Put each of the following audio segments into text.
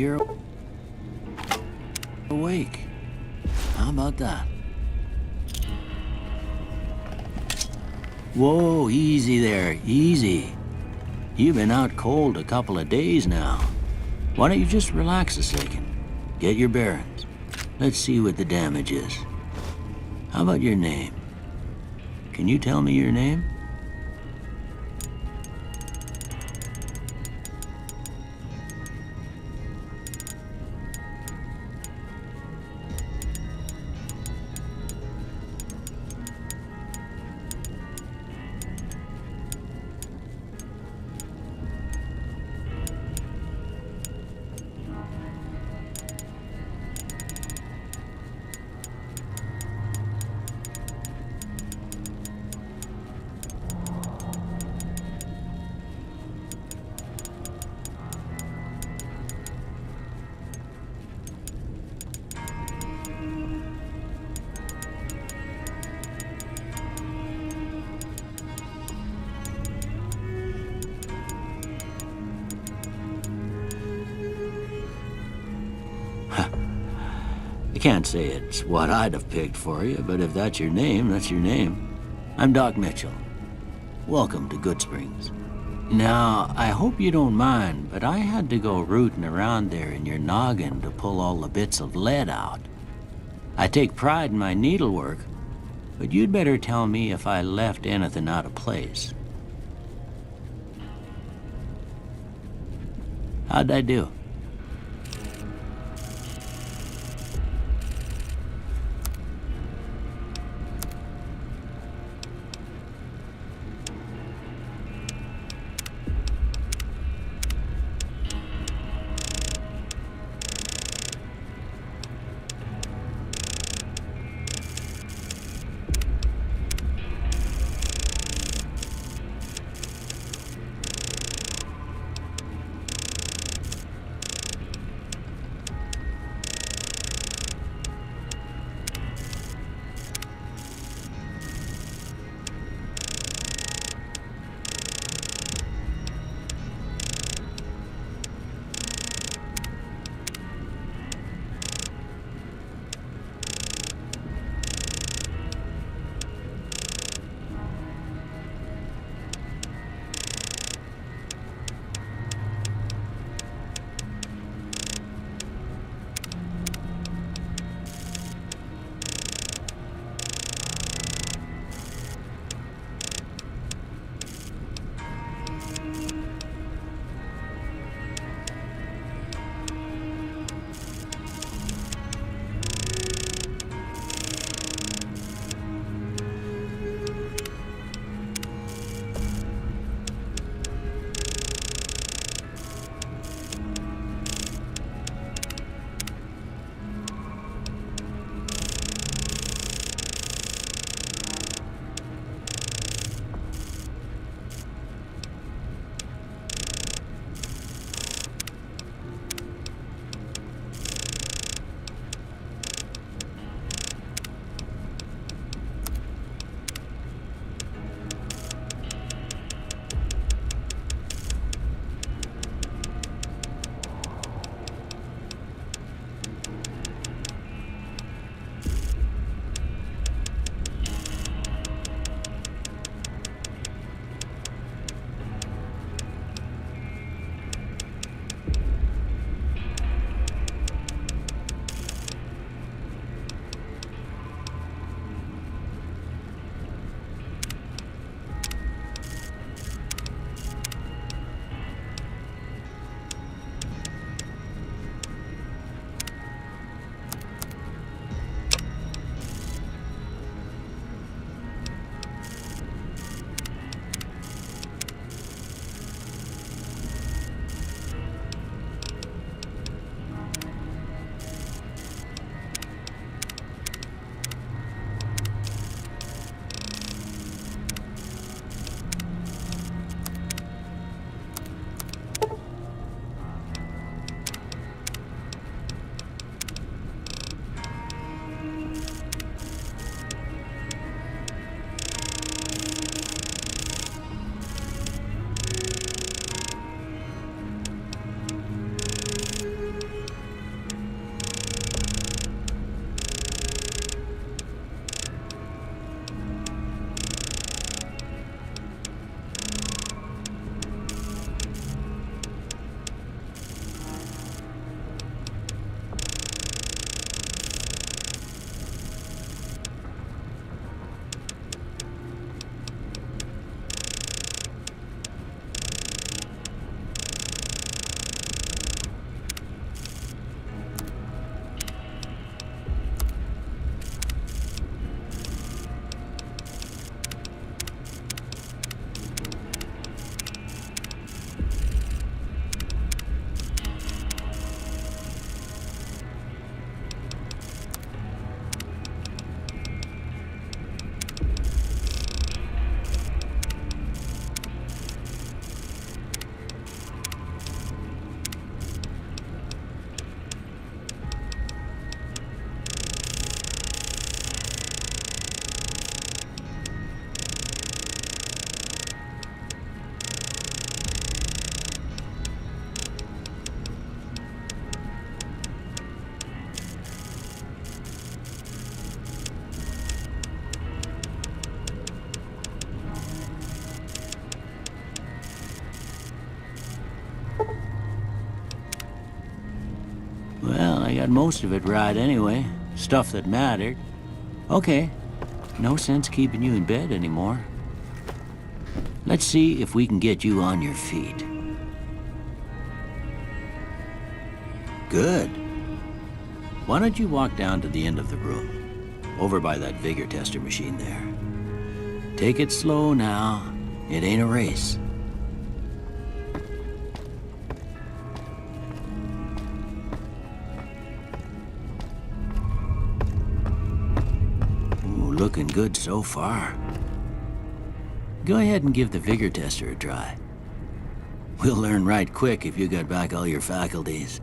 You're awake. How about that? Whoa, easy there, easy. You've been out cold a couple of days now. Why don't you just relax a second? Get your bearings. Let's see what the damage is. How about your name? Can you tell me your name? I can't say it's what I'd have picked for you, but if that's your name, that's your name. I'm Doc Mitchell. Welcome to Goodsprings. Now, I hope you don't mind, but I had to go rooting around there in your noggin to pull all the bits of lead out. I take pride in my needlework, but you'd better tell me if I left anything out of place. How'd I do? got most of it right anyway. Stuff that mattered. Okay, no sense keeping you in bed anymore. Let's see if we can get you on your feet. Good. Why don't you walk down to the end of the room, over by that vigor tester machine there. Take it slow now. It ain't a race. Ooh, looking good so far. Go ahead and give the vigor tester a try. We'll learn right quick if you got back all your faculties.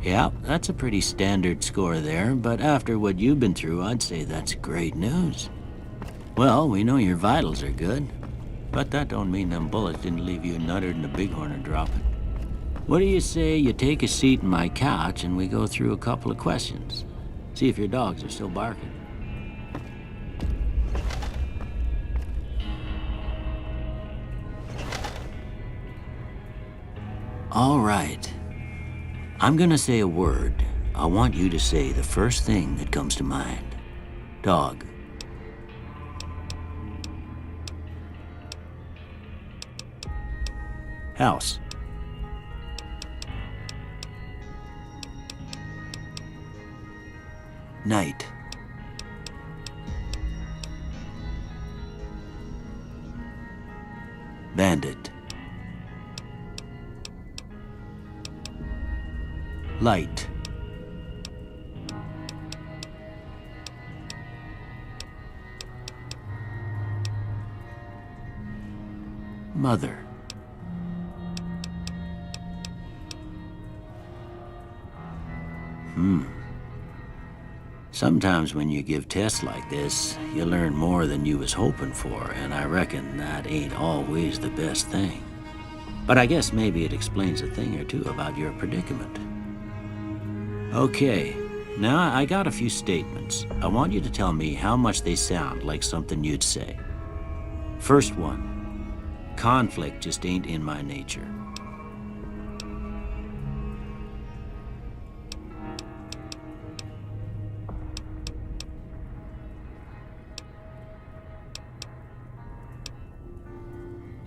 Yeah, that's a pretty standard score there, but after what you've been through, I'd say that's great news. Well, we know your vitals are good, but that don't mean them bullets didn't leave you nuttered and a bighorn are dropping. What do you say you take a seat in my couch and we go through a couple of questions? See if your dogs are still barking. All right. I'm gonna say a word. I want you to say the first thing that comes to mind. Dog. House. Night. Bandit. Light. Mother. Sometimes when you give tests like this, you learn more than you was hoping for, and I reckon that ain't always the best thing. But I guess maybe it explains a thing or two about your predicament. Okay, now I got a few statements. I want you to tell me how much they sound like something you'd say. First one, conflict just ain't in my nature.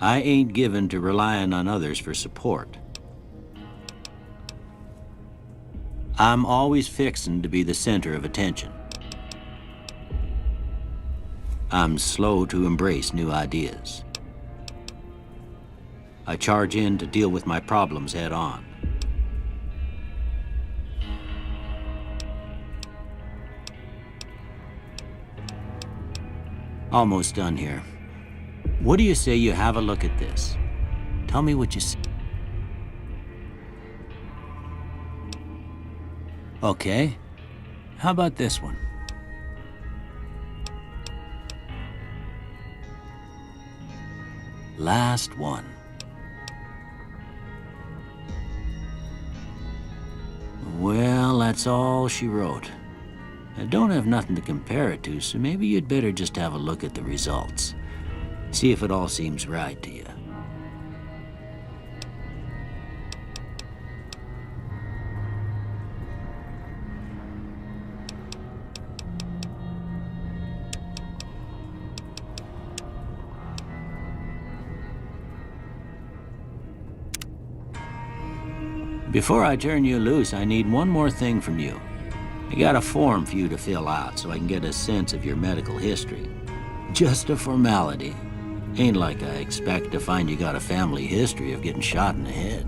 I ain't given to relying on others for support. I'm always fixin' to be the center of attention. I'm slow to embrace new ideas. I charge in to deal with my problems head on. Almost done here. What do you say you have a look at this? Tell me what you see. Okay. How about this one? Last one. Well, that's all she wrote. I don't have nothing to compare it to, so maybe you'd better just have a look at the results. See if it all seems right to you. Before I turn you loose, I need one more thing from you. I got a form for you to fill out so I can get a sense of your medical history. Just a formality. Ain't like I expect to find you got a family history of getting shot in the head.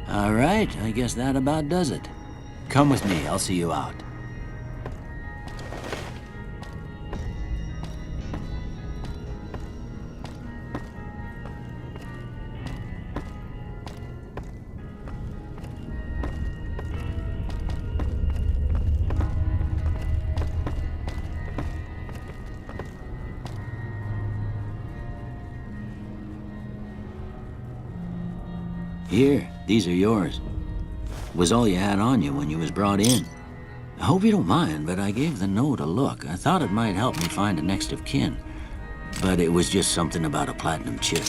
All right, I guess that about does it. Come with me, I'll see you out. Here, these are yours. Was all you had on you when you was brought in. I hope you don't mind, but I gave the note a look. I thought it might help me find a next of kin. But it was just something about a platinum chip.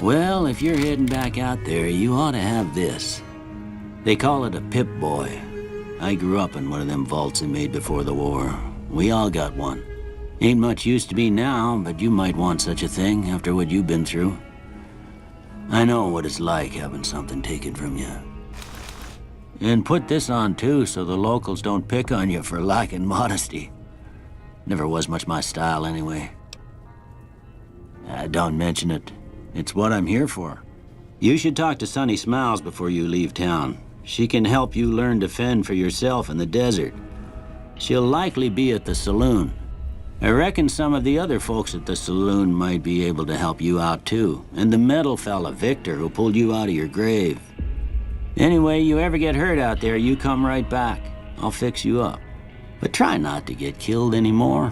Well, if you're heading back out there, you ought to have this. They call it a Pip-Boy. I grew up in one of them vaults they made before the war. We all got one. Ain't much use to me now, but you might want such a thing after what you've been through. I know what it's like having something taken from you. And put this on too, so the locals don't pick on you for lacking modesty. Never was much my style anyway. Don't mention it. It's what I'm here for. You should talk to Sunny Smiles before you leave town. She can help you learn to fend for yourself in the desert. She'll likely be at the saloon. I reckon some of the other folks at the saloon might be able to help you out too. And the metal fella, Victor, who pulled you out of your grave. Anyway, you ever get hurt out there, you come right back. I'll fix you up. But try not to get killed anymore.